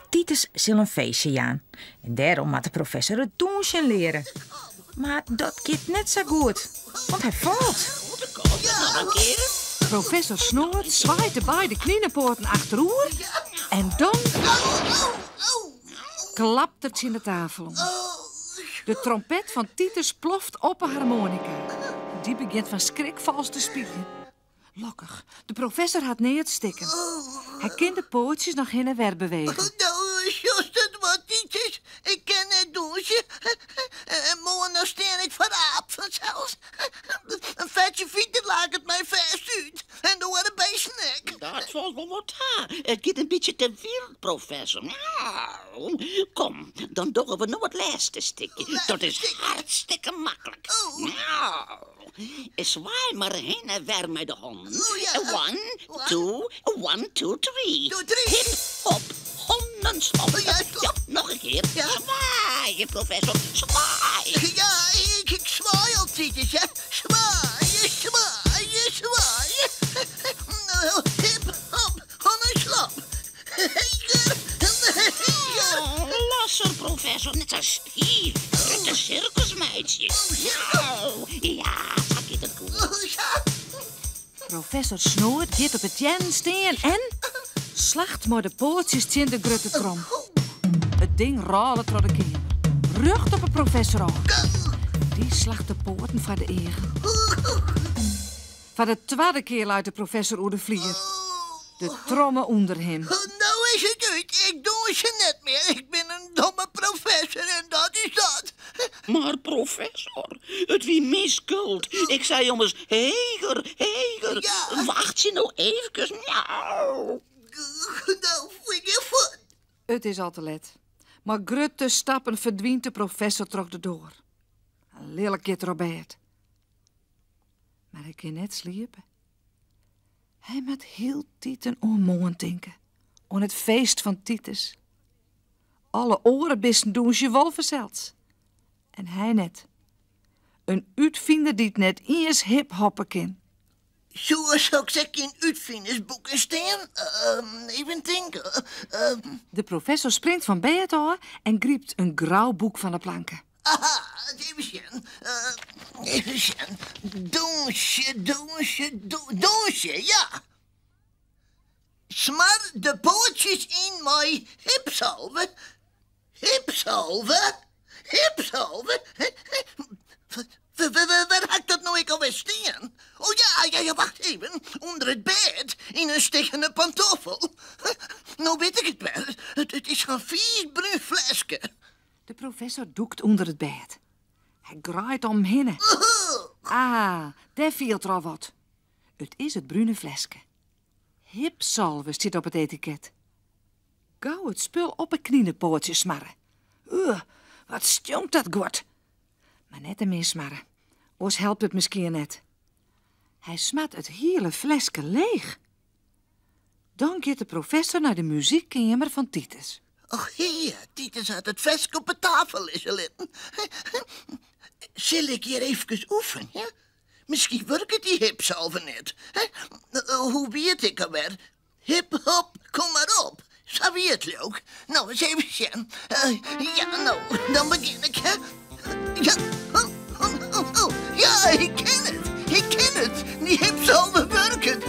Titus zal een feestje jaan. En daarom moet de professor het douchen leren. Maar dat gaat net zo goed, want hij valt. Professor Snoert zwaait de beide kniepoorten achterover en dan klapt het in de tafel om. De trompet van Titus ploft op een harmonica. Die begint van schrik vals te spelen. Lokkig, de professor had neer te stikken. Hij kan de pootjes nog heen en weer bewegen. Nou, juist het wat, Titus. Ik kan het douchen. En morgen dan steen ik vooruit vanzelfs. Een vetje fietsen laat het mij vast uit. En door de nek. Dat valt wel wat aan. Het gaat een beetje te wild, professor. Nou, kom, dan doen we nog het laatste stukje. Dat is hartstikke makkelijk. Nou, zwaai maar heen en weer met de handen. 1, 2, 3. Hip, hop, hondenstop. Ja, nog een keer. Zwaaien, professor, zwaaien. Ja, ik zwaai al, Titus, hè. Zwaaien, zwaaien, zwaaien. Hip, hop, hondenslap. Lasser, professor, net als Stief. Het is circusmeidje. Nou, ja, dat gaat het goed. Professor Snoert gaat op het jen steen en slacht maar de pootjes in de grutte trom. Het ding ralen door de kamer. Rucht op de professor af. Die slacht de poorten van de eer. Van de tweede keer luidt de professor oer de vlier. De trommen onder hem. Nou is het uit. Ik doe ze net meer. Ik ben een domme professor en dat is dat. Maar professor, het wie miskuld. Ik zei jongens, heger. Ja. Wacht je nou even. Nou. Nou, vind je wat? Het is al te let. Maar grutte stappen verdwijnt de professor trok de door. Een lelijk kind Robert. Maar hij kan net sliepen. Hij moet heel tieten om denken. Om het feest van Titus. Alle orenbissen doen ze wolvenzels. En hij net. Een uitvinder die het net eens hip-hoppen kan. Zoals ook zeg in uitvindersboeken staan. Even denken. De professor springt van bed af en griept een grauw boek van de planken. Aha, even zien. Even zien. Donsje, ja. Smar de pootjes in mijn hipsalve. Hipsalve? Waar had ik dat nou ik alweer staan? Oh ja, wacht even. Onder het bed, in een stikkende pantoffel. Nou weet ik het wel. Het is een vies bruin flesje. De professor doekt onder het bed. Hij graait omheen. Daar viel er al wat. Het is het bruine flesje. Hipsalve zit op het etiket. Gauw het spul op een kniepoortje smarren. Wat stonkt dat goed. Maar net ermee smarren. Oors helpt het misschien net. Hij smat het hele flesje leeg. Dan gaat de professor naar de muziekkamer van Titus. Och ja, Titus had het flesje op de tafel liggen liggen. Zal ik hier even oefenen, ja? Misschien werkt die hipsalve net. Hoe weet ik alweer? Hip, hop, kom maar op. Zo weet het ook. Nou, eens even zien. Ja, nou, dan begin ik, hè. Ja, ja, ik ken het. Die hipsalve werkt.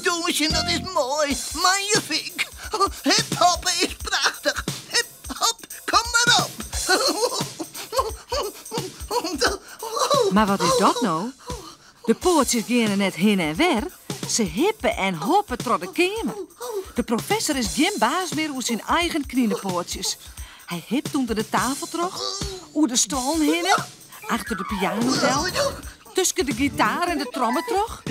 Doosje, dat is mooi. Magnifiek. Hip-hop is prachtig. Hip-hop, kom maar op. Maar wat is dat nou? De poortjes gaan net heen en weer. Ze hippen en hoppen door de kamer. De professor is geen baas meer over zijn eigen kniepoortjes. Hij hipt onder de tafel terug, over de stoel heen, achter de pianotel, tussen de gitaar en de trommen terug,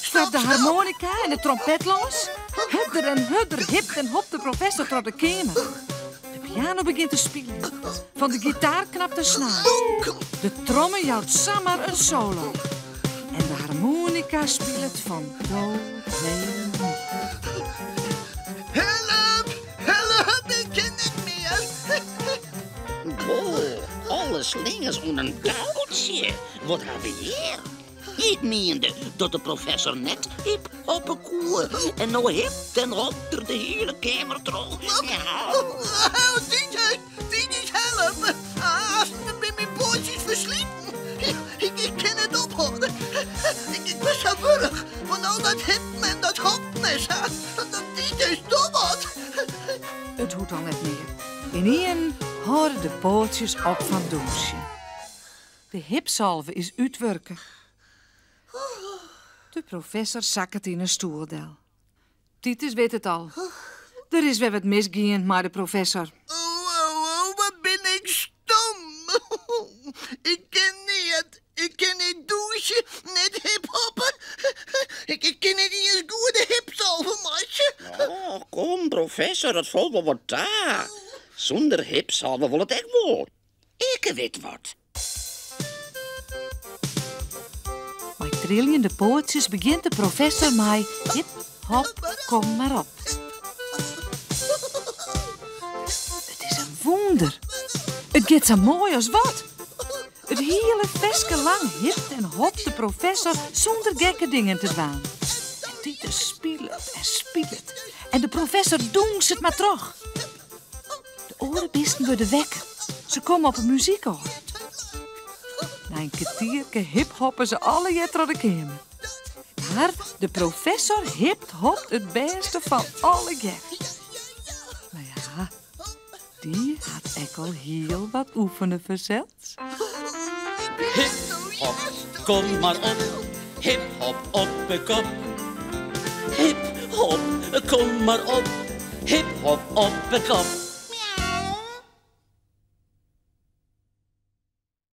staat de harmonica en de trompet los. Hudder en hudder hipt en hopt de professor door de kamer. De piano begint te spelen. Van de gitaar knapt een snaar. De trommen jouwt samen een solo. En de harmonica speelt van do, re, mi. Help, ik ken het meer. Oh, alle slingers onder een touwtje. Wat hebben we hier? Ik meende dat de professor net hip hoppen koe. En nou hipt en hopt er de hele kamer terug. Ja. Dit is helpen. Als met mijn pootjes verslieten. Ik kan het ophouden. Ik was zo burg van al dat hippen en dat hopnes. Dit is dobbelt. Het hoeft al net meer. Ineens horen de pootjes op van douchen. De hipsalve is uitwerken. De professor zakkert in een stoeldel. Titus weet het al. Er is weer wat misgegaan, maar de professor. Oh, wat ben ik stom. Ik kan niet douchen, net hiphoppen. Ik kan niet eens goede hipsalve maken. Oh, kom, professor, het valt wel wat daar. Zonder hipsalve wil het echt wel. Ik weet wat. Met trillende pootjes begint de professor mij. Hip, hop, kom maar op. Het is een wonder. Het gaat zo mooi als wat. Het hele veske lang hipt en hopt de professor zonder gekke dingen te dwaan. En Titus speelt en speelt. En de professor doet het maar terug. De orenbisten worden wekken. Ze komen op een muziek op. Na een kwartierke hip-hoppen ze alle jetter de kamer. Maar de professor hipt-hopt het beste van alle jetter. Maar ja, die had ik al heel wat oefenen verzeld. Hip, hop, kom maar op. Hip, hop, op de kop. Hip, hop, kom maar op. Hip, hop, op de kop.